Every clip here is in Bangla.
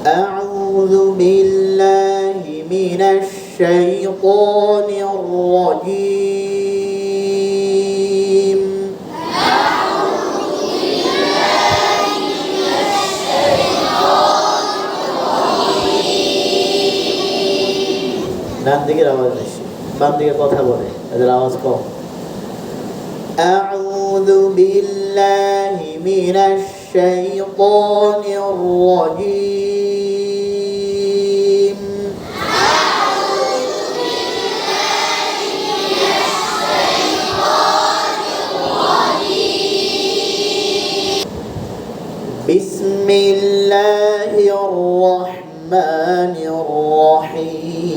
أعوذ بالله من الشيطان الرجيم ডান দিকের আওয়াজ বেশি, বাম দিকে কথা বলে এদের আওয়াজ কম। أعوذ بالله من الشيطان الرجيم بسم الله الرحمن الرحيم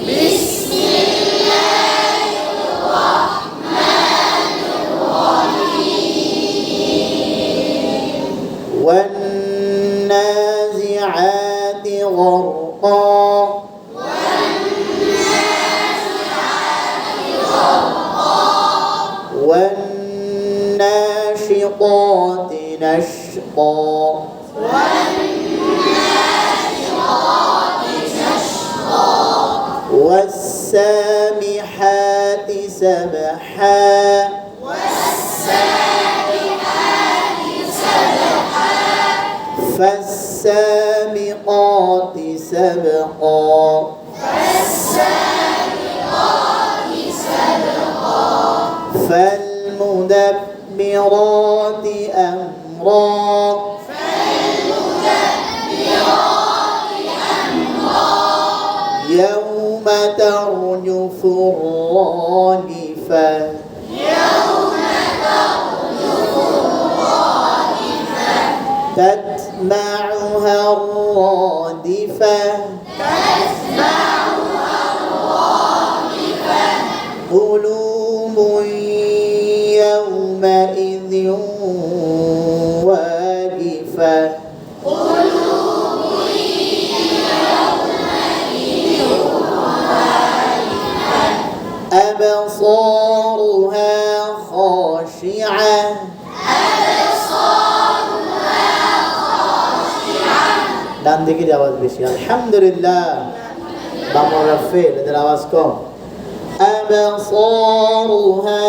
بسم الله الرحمن الرحيم والنازعات غرقا والناشطات نشطا والسابحات سبحا فالسابقات سبقا فالمدبرات أمرا يوم ترجف الراجفة تتبعها الرادفة قلوب يومئذ واجفة أبصارها خاشعة ডান দিকের আওয়াজ বেশি। আলহামদুলিল্লাহ বামরা ফেল, এদের আওয়াজ কম। أبصارها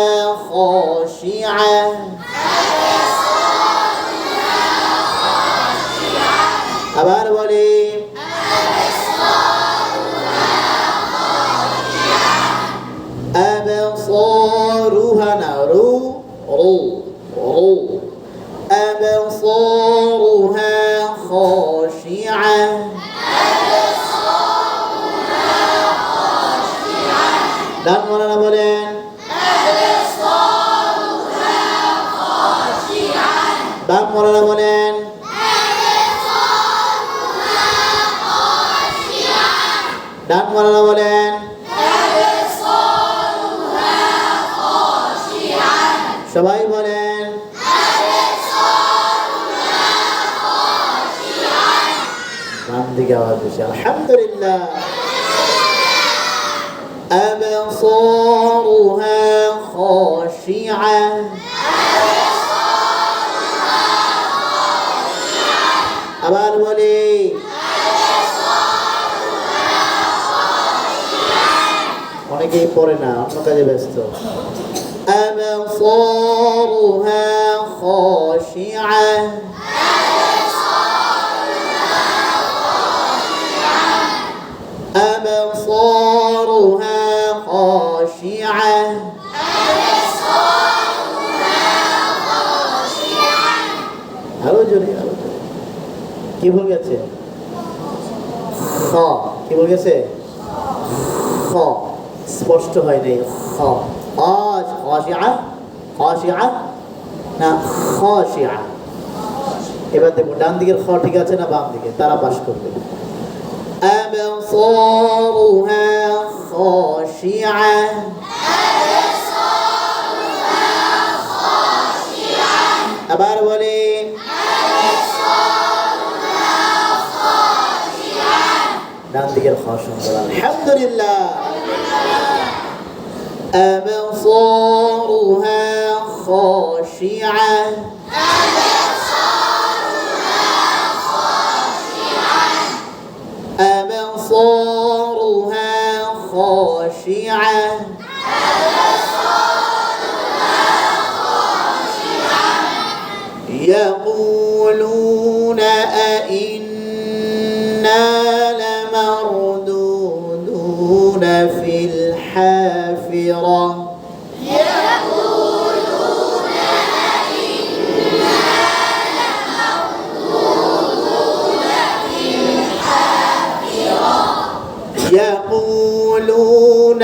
خاشعة আবার বলি أبصارها نارو رو رو أبصارها خاشعة ডান মনে বলেন বাম মনে বলেন ডান মনে বলেন সবাই বলেন বাম দিকে আওয়াজ বেশি। আলহামদুলিল্লাহ أبصارها خاشعة আবার বলি অনেকেই পড়ে না, অন্য কাজে ব্যস্ত। أبصارها خاشعة أبصارها خاشعة আরো জোরে আরো জোরে। কি ভুল গেছে? খ কি ভুল গেছে? খ স্পষ্ট হয় নাই। খ আজ খাশিআ খাশিআ না খাশিআ। এবার দেখো ডান দিকের খ ঠিক আছে না বাম দিকে, তারা পাস করবে। أبصارها خاشعة আবার বলি ডান দিকের খ সুন্দর। আলহামদুলিল্লাহ أبصارها خاشعة خاشعة يقولون أئنا لمردودون في الحافرة يقولون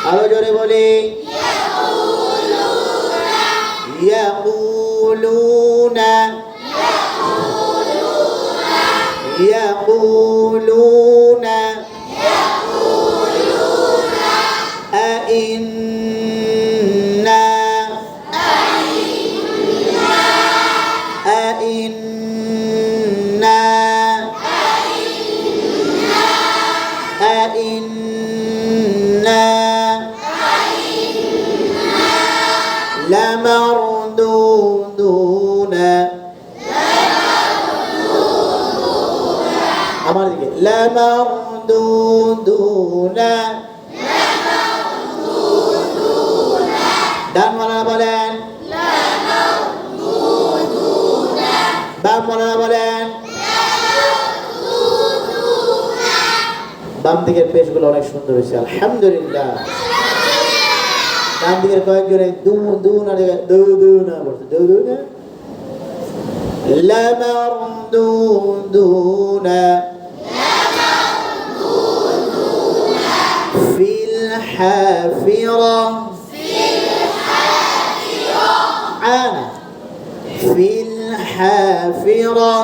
আরো জোরে বলি يقولون يقولون أئنا أئنا أئنا لمردودون আমার দিকে لمردودون ডানওয়ালা বলেন বামওয়ালা বলেন বাম দিকের পেশগুলো অনেক সুন্দর হয়েছে আলহামদুলিল্লাহ ডান দিকের কয়েকজনে দু দু না দু দু না বলছে দু দু না لمردودون في الحافرة عانى في الحافرة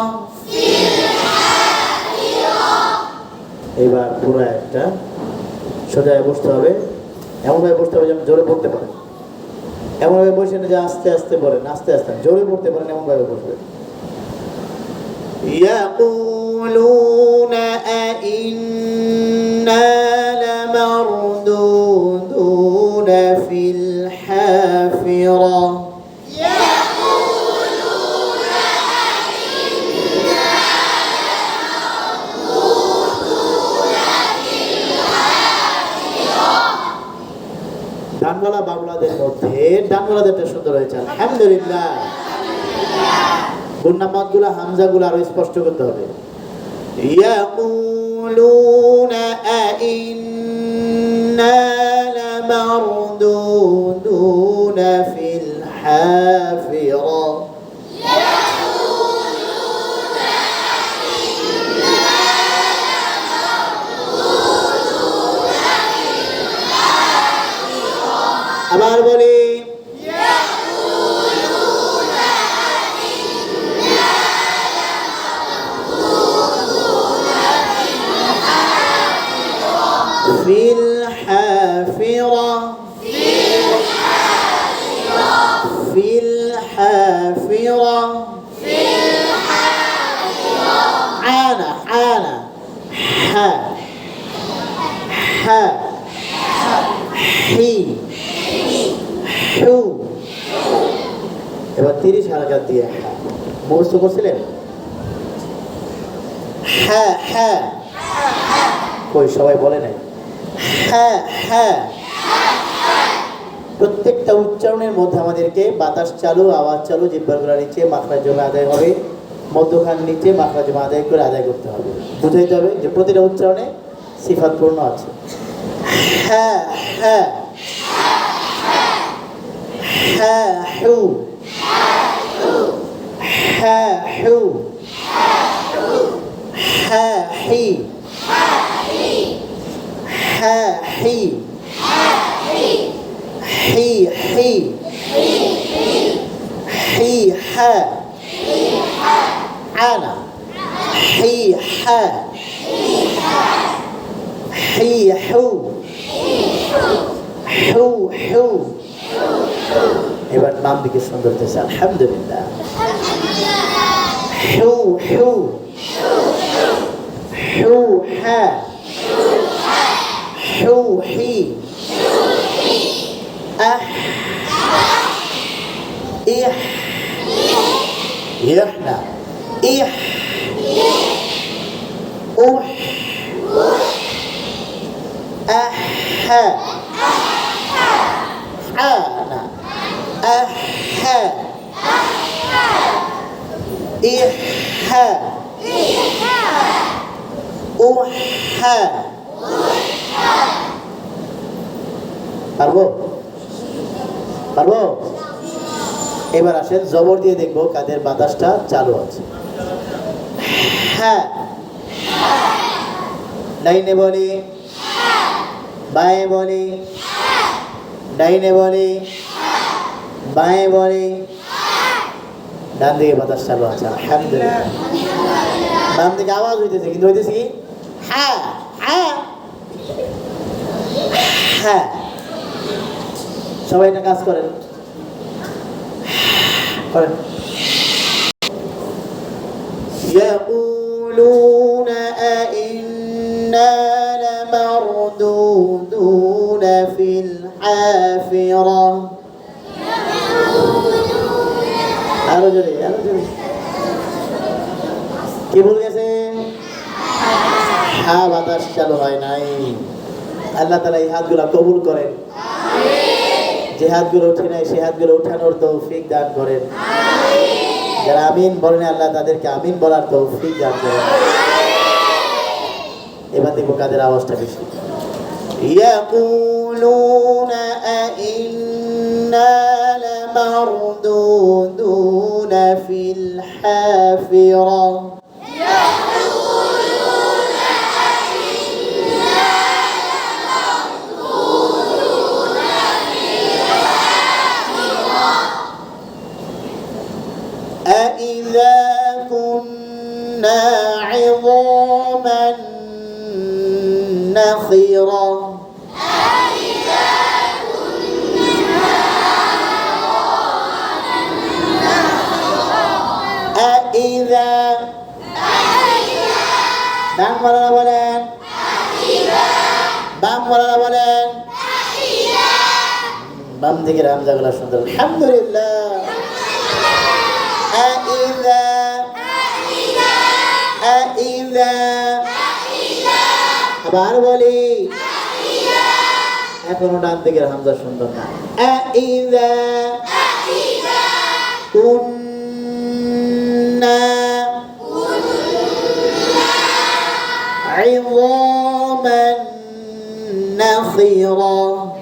এবার পুরো একটা সোজায় বসতে হবে এমনভাবে বসতে হবে যেন জোরে পড়তে পারে এমনভাবে বসে না যে আস্তে আস্তে বলেন আস্তে আস্তে জোরে পড়তে পারেন এমনভাবে বসবে يقولون أئنا لمردودون في الحافرة ডানওয়ালা বাংলাদের মধ্যে ডানওয়ালাদেরটা সুন্দর হয়েছে আলহামদুলিল্লাহ গুণনামাতগুলো হামজাগুলো আরো স্পষ্ট করতে হবে يقولون أئنا لمردودون في الحافرة আবার বলি في الحافرة في الحافرة عانى عانى حا حا حي حو এবার 30 হারাকাত দিয়ে হা মুখস্থ করছিলেন হা হা কই সবাই বলে নাই হ্যাঁ হ্যাঁ প্রত্যেকটা উচ্চারণের মধ্যে আমাদেরকে বাতাস চালু আওয়াজ চালু জিহ্বার নিচে মাখরাজ জমা আদায় হবে মধ্যখান নিচে মাখরাজ জমা আদায় করে আদায় করতে হবে বুঝাইতে হবে যে প্রতিটা উচ্চারণে সিফাত পূর্ণ আছে হ্যাঁ হ্যাঁ হ্যাঁ হু হ্যাঁ হু হ্যাঁ হি حا حي حي حي حي حا عانى حي حا حي حو حو حو এবার নাম দিকে সুন্দর হতেছে আলহামদুলিল্লাহ حو حو حو حا حوحي أح إح يحنا إح أح আহা হা না আহা ইহা উহা পারবো পারবো এবার আসেন জবর দিয়ে দেখবো কাদের বাতাসটা চালু আছে হ্যাঁ ডাইনে বলি বাঁয়ে বলি ডাইনে বলি বাঁয়ে বলি ডান দিকে বাতাস চালু আছে আলহামদুলিল্লাহ বাম দিকে আওয়াজ হইতেছে কিন্তু হইতেছে কি হ্যাঁ হ্যাঁ হ্যাঁ সবাই এটা কাজ করেন করেন يقولون أئنا لمردودون في الحافرة আরো জোরে কি ভুল গেছে হ্যাঁ বাতাস চালু হয় নাই আল্লাহ তাআলা এই হাতগুলো কবুল করেন যে হাতগুলো উঠে নাই সে হাতগুলো উঠানোর তৌফিক দান করেন যারা আমিন বলেন আল্লাহ তাদেরকে আমিন বলার তৌফিক দান করেন এবার দেখবো কাদের আওয়াজটা বেশি يقولون أئنا لمردودون في الحافرة أإذا كنا عظاما نخرة أإذا বাম বলারা বলেন বাম বলারা বলেন বাম দিকে রামজাগুলা সুন্দর আলহামদুলিল্লাহ أإذا أإذا আবার বলি এখনো ডান দিকের হামজা সুন্দর না أإذا كنا عظاما نخرة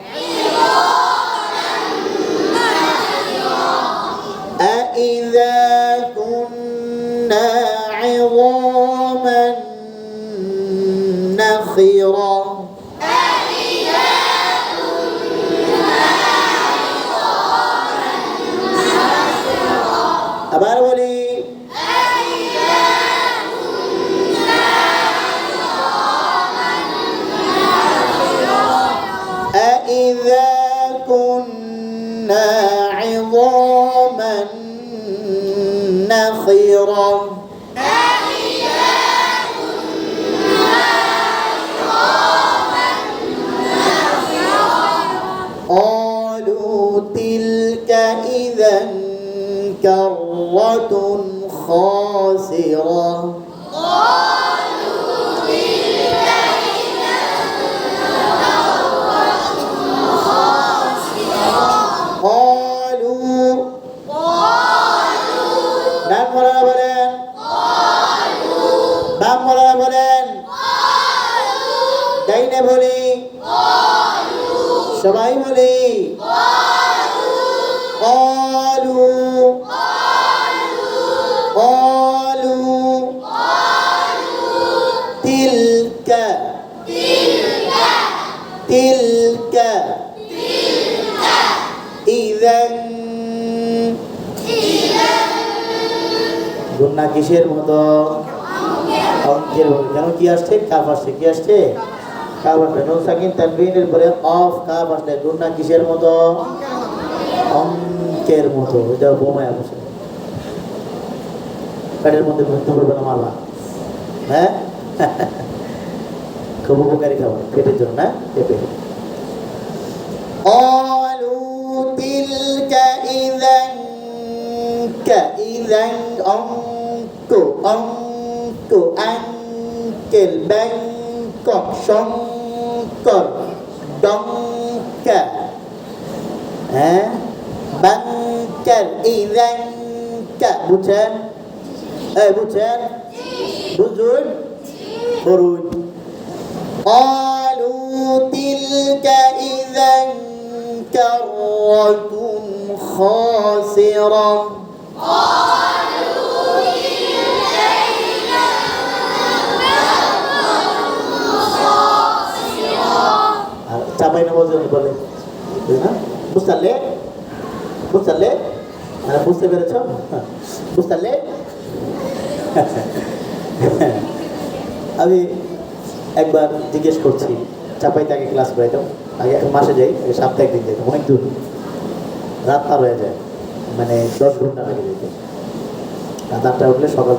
أإذا كنا عظاما نخرة আবার বলি أإذا كنا عظاما نخرة قالوا تلك إذا كرة خاسرة قالوا ডান বলারা বলেন বাম বলারা বলেন ডাইনে বলি সবাই বলি قالوا قالوا تلك تلك إذا গুন্না কিসের মতো অঙ্কের মতো কেন কি আসছে কাফ আসছে কি আসছে কাফ আসছে নুন সাকিন তানবিনের পরে অফ কাফ আসলে গুন্না কিসের মতো অঙ্কের মতো এটা বোমায় বসে পেটের মধ্যে ভর্তি করবে না মারবা হ্যাঁ খুব উপকারী খাবার পেটের জন্য না পেঁপে قالوا تلك إذا كإذا أنك أنكل بنك শঙ্কর ডঙ্কা হ্যাঁ বাঙ্কার ইরাঙ্কা বুঝছেন বুঝছেন বুঝুন করুন قالوا تلك إذا كرة خاسرة চাপাই না বলতে বলে না বুঝতে পারলে বুঝতে পারলে বুঝতে পেরেছ বুঝতে পারলে আমি একবার জিজ্ঞেস করছি চাপাইতে আগে ক্লাস করাইতাম আগে এখন মাসে যাই আগে সপ্তাহে একদিন যেতাম অনেক দূর রাত পার হয়ে যায় মানে 10 ঘন্টা লাগে যেতে রাত 8টায় উঠলে সকাল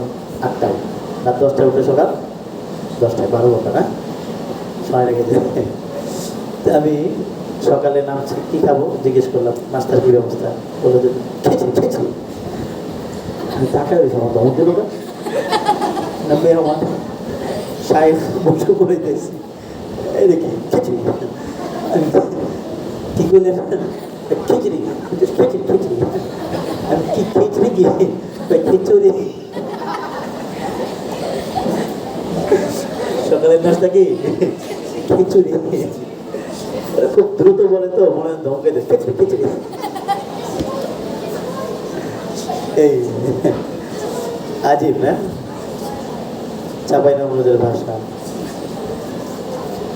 8টায় রাত 10টায় উঠলে সকাল 10টায় 12 ঘন্টা না সময় লেগে যায় তো আমি সকালে নামছি কী খাবো জিজ্ঞেস করলাম নাস্তার কী ব্যবস্থা বললো যে খেয়েছি আমি টাকায় ওই সময় দমন দিল না মেহমান শায়েখ বসে করে দিয়েছি এই দেখি খেয়েছি আমি কী করলেন খিচড়ি খিচড়ি আমি কি খিচড়ি কি খিচুড়ি সকালের নাস্তা কি খিচুড়ি খুব দ্রুত বলে তো মনে হয় ধমকে দেয় খিচড়ি এই আজিব না চাঁপাইনবাবগঞ্জের ভাষা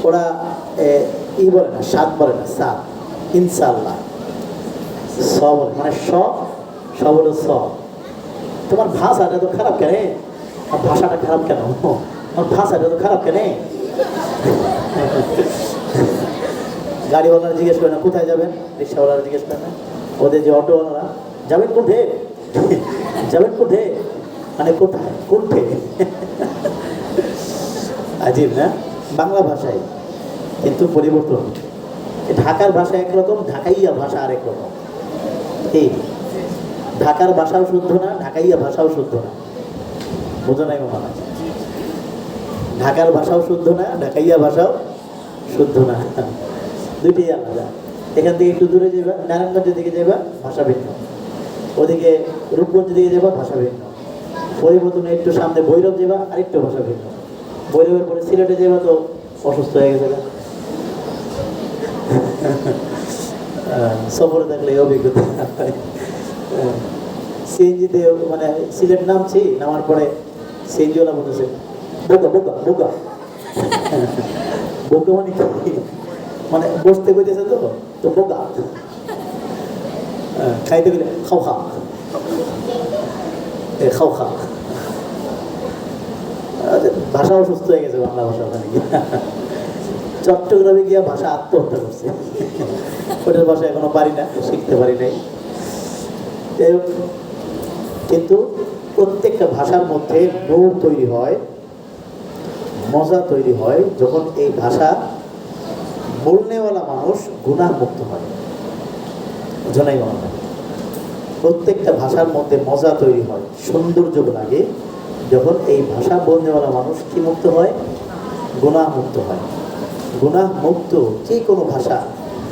ওরা ই বলে না সাত বলে না সাত ইনশাল্লাহ স বলে মানে স বলে স তোমার ভাষাটা তো খারাপ কেন ভাষাটা খারাপ কেন আমার ভাষাটা তো খারাপ কেন গাড়িওয়ালারা জিজ্ঞেস করে না কোথায় যাবেন রিক্সাওয়ালারা জিজ্ঞেস করে না ওদের যে অটোওয়ালারা যাবেন কোঠে যাবেন কোঠে মানে কোথায় কোঠে আজিব না বাংলা ভাষায় কিন্তু পরিবর্তন ঢাকার ভাষা একরকম ঢাকাইয়া ভাষা আরেক রকম এই ঢাকার ভাষাও শুদ্ধ না ঢাকাইয়া ভাষাও শুদ্ধ না বোঝো নাই মামা ঢাকার ভাষাও শুদ্ধ না ঢাকাইয়া ভাষাও শুদ্ধ না দুইটাই আলাদা এখান থেকে একটু দূরে যাবা নারায়ণগঞ্জের দিকে যাবা ভাষা ভিন্ন ওদিকে রূপগঞ্জের দিকে যাবা ভাষা ভিন্ন পরিবর্তনে একটু সামনে ভৈরব যাবা আরেকটু ভাষা ভিন্ন ভৈরবের পরে সিলেটে যাবা তো অসুস্থ হয়ে গেছে সফরে থাকলে এই অভিজ্ঞতা সিএনজিতে মানে সিলেট নামছি নামার পরে সিএনজিওয়ালা বলেছে বোকা বোকা বোকা বোকা মানে কি মানে বসতে কইতেছে তো বোকা খাইতে গেলে খাও খা খাও খা ভাষা অসুস্থ হয়ে গেছে বাংলা ভাষা ওখানে গিয়ে চট্টগ্রামে গিয়ে ভাষা আত্মহত্যা করছে ওটার ভাষা এখনো পারি না শিখতে পারি নাই যাই হোক কিন্তু প্রত্যেকটা ভাষার মধ্যে নূর তৈরি হয় মজা তৈরি হয় যখন এই ভাষা বলনেওয়ালা মানুষ গুনাহ মুক্ত হয় জনাই মনে প্রত্যেকটা ভাষার মধ্যে মজা তৈরি হয় সৌন্দর্য লাগে যখন এই ভাষা বলনেওয়ালা মানুষ কি মুক্ত হয় গুনাহ মুক্ত হয় গুনাহ মুক্ত যে কোনো ভাষা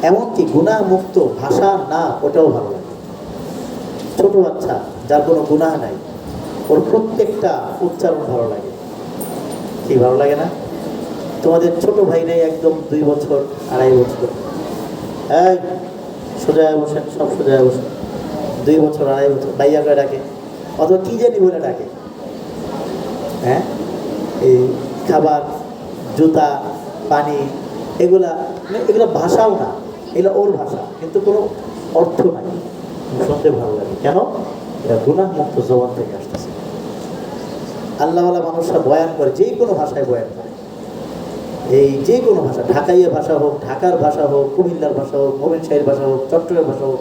এমনকি গুনাহ মুক্ত ভাষা না ওটাও ভালো লাগে ছোট বাচ্চা যার কোনো গুনাহ নাই ওর প্রত্যেকটা উচ্চারণ ভালো লাগে কি ভালো লাগে না তোমাদের ছোট ভাই নেই একদম 2 বছর 2.5 বছর এই সোজায় বসেন সব সোজায় বসেন 2 বছর 2.5 বছর ভাইয়া করে ডাকে অথবা কি জানি বলে ডাকে হ্যাঁ এই খাবার জুতা পানি এগুলা ভাষাও না এগুলো ওর ভাষা কিন্তু কোনো অর্থ নাই শুনতে ভালো লাগে কেন এটা গুনাহ মুক্ত জবান থেকে আসতেছে আল্লাহওয়ালা মানুষরা বয়ান করে যে কোনো ভাষায় বয়ান করে এই যে কোনো ভাষা ঢাকাইয়া ভাষা হোক ঢাকার ভাষা হোক কুমিল্লার ভাষা হোক ময়মনসিংহের ভাষা হোক চট্টগ্রামের ভাষা হোক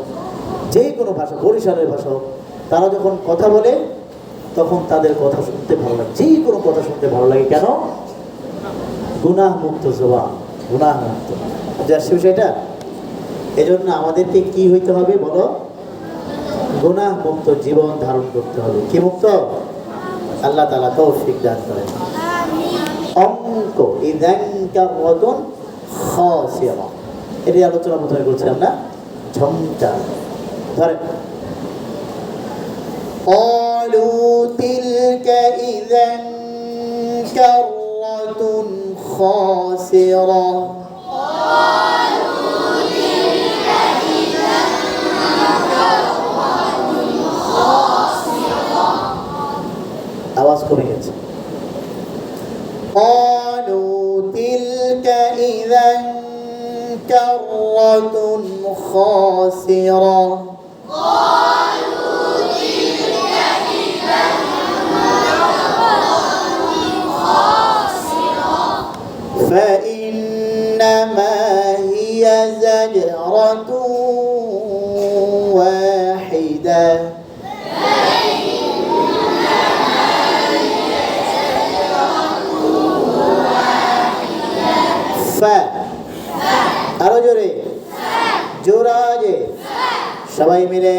যে কোনো ভাষা বরিশালের ভাষা হোক তারা যখন কথা বলে তখন তাদের কথা শুনতে ভালো লাগে যে কোনো কথা শুনতে ভালো লাগে কেন গুনাহ মুক্ত জবান গুনাহ মুক্ত যাচ্ছে বিষয়টা এজন্য আমাদেরকে কি হইতে হবে বলো গুনাহ মুক্ত জীবন ধারণ করতে হবে কি মুক্ত আল্লাহ তাআলা তৌফিক দান করেন অঙ্ক বাক্য ইযান কাররাতুন খাসিরা। এটি আলোচনা প্রথমে করছিলাম না, ঝমটা ধরেন قالوا تلك إذا كرة خاسرة আওয়াজ কমে গেছে قالوا تلك إذا كرة خاسرة فإنما هي زجرة واحدة আরো জোরে জোরাজে সবাই মিলে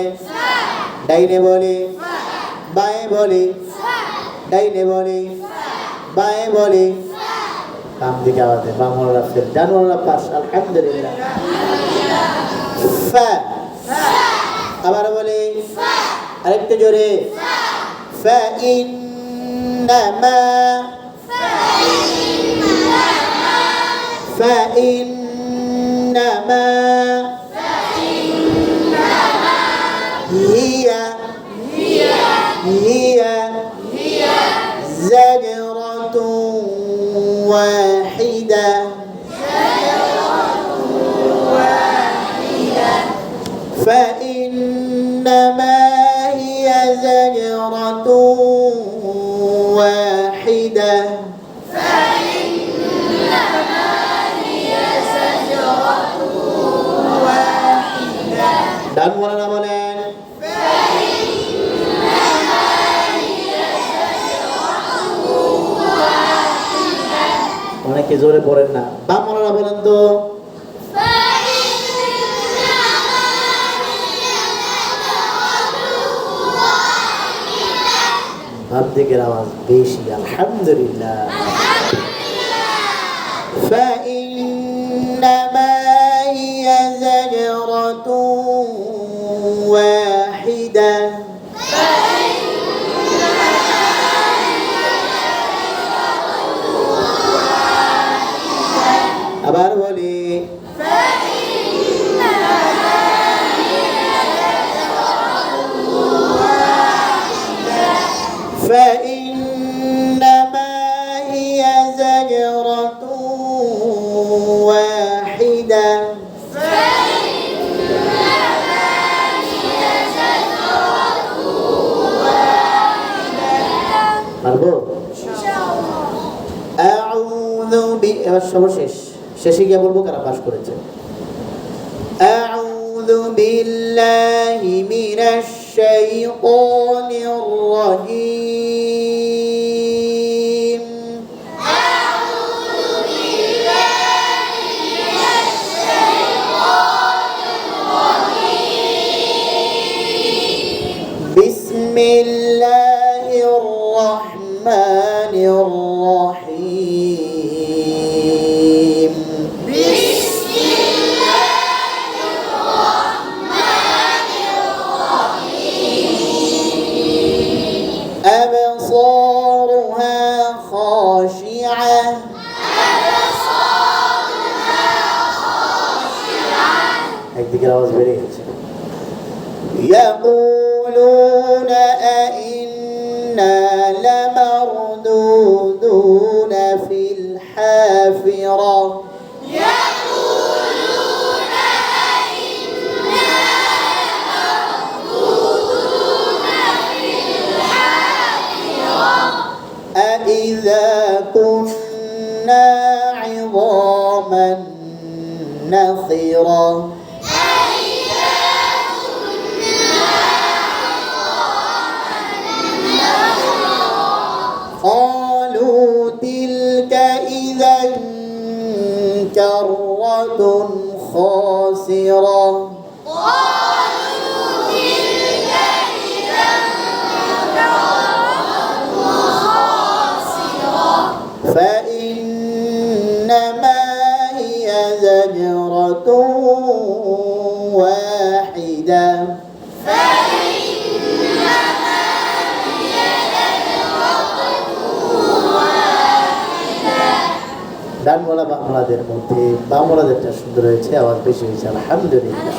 ডাইনে বলি বাঁয়ে বলি ডাইনে বলি বাঁয়ে বলি বাম দিকে আওয়াজে বাম ওরা ফের ডান ওরা পাশ আলহামদুলিল্লাহ ফা আবার বলি আরেকটু জোরে فإنما هي زجرة واحدة فإنما هي زجرة واحدة ডান বলেন বলেন অনেকে জোরে পড়েন না বাম বলেন বলেন তো বাম দিকের আওয়াজ বেশি আলহামদুলিল্লাহ فإنما هي زجرة واحدة আবার বলি فإنما هي زجرة واحدة পারবো আউযু বি এবার সর্বশেষ শেষে গিয়ে বলবো কারা পাস করেছে আউযু বিল্লাহি মিনাশ শাইতানির রাজীম أعوذ بالله من الشيطان الرجيم বিসমিল্লাহির রহমানির রহিম بسم الله الرحمن الرحيم أبصارها خاشعة একদিকে আওয়াজ বেড়ে গেছে يقولون أئنا لمردودون في الحافرة يقولون أئنا لمردودون في الحافرة أإذا كنا عظاما نخرة أئذا قالوا تلك إذا كرة خاسرة قالوا تلك إذا كرة خاسرة فإن ডানওয়ালা বাংলাদের মধ্যে বাংলাদেরটা সুন্দর হয়েছে, আওয়াজ বেশি হয়েছে আলহামদুলিল্লাহ।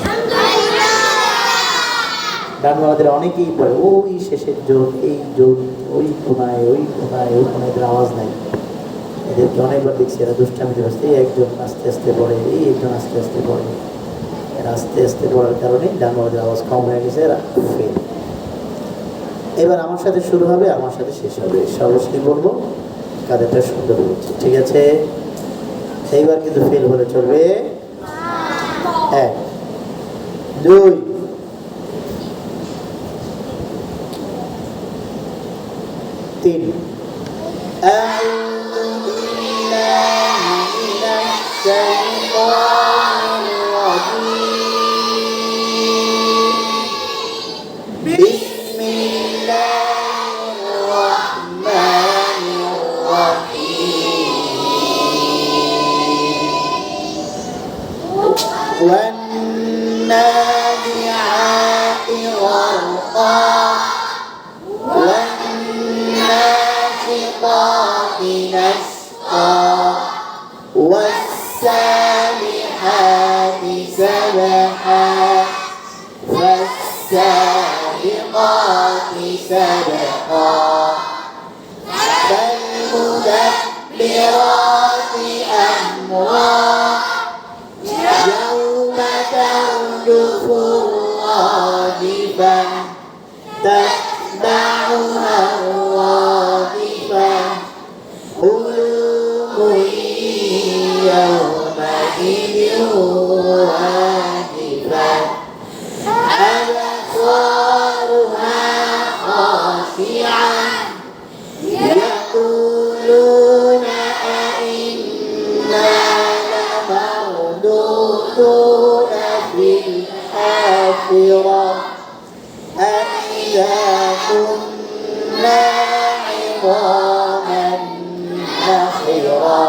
ডানওয়ালাদের অনেকেই পড়ে ওই শেষের জোন, এই জোন, ওই কোনায় ওই কোনায় ওই কোনায়, এদের আওয়াজ নাই। এদেরকে অনেকবার দেখছি এরা দুষ্টামিতে ব্যস্ত, এই একজন আস্তে আস্তে পড়ে, এই একজন আস্তে আস্তে পড়ে। এরা আস্তে আস্তে পড়ার কারণে ডানওয়ালাদের আওয়াজ কম হয়ে গেছে, এরা ফেল। এবার আমার সাথে শুরু হবে, আমার সাথে শেষ হবে, সর্বশ্রী বলবো, কাদেরটা সুন্দর হচ্ছে, ঠিক আছে? এইবার কিন্তু ফেল হলে চলবে। 1 2 3 أعوذ بالله من الشيطان الرجيم بسم الله الرحمن الرحيم والنازعات غرقا والناشطات نشطا والسابحات سبحا فالسابقات سبقا فالمدبرات أمرا يوم ترجف الرادفة تتبعها الرادفة قلوب يومئذ واجفة أبصارها خاشعة يقولون أئنا لمردودون في الحافرة أإذا كنا عظاما نخرة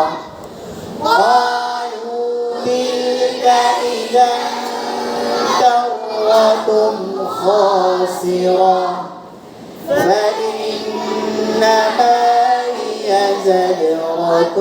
قالوا تلك إذا كرة خاسرة فإنما هي زجرة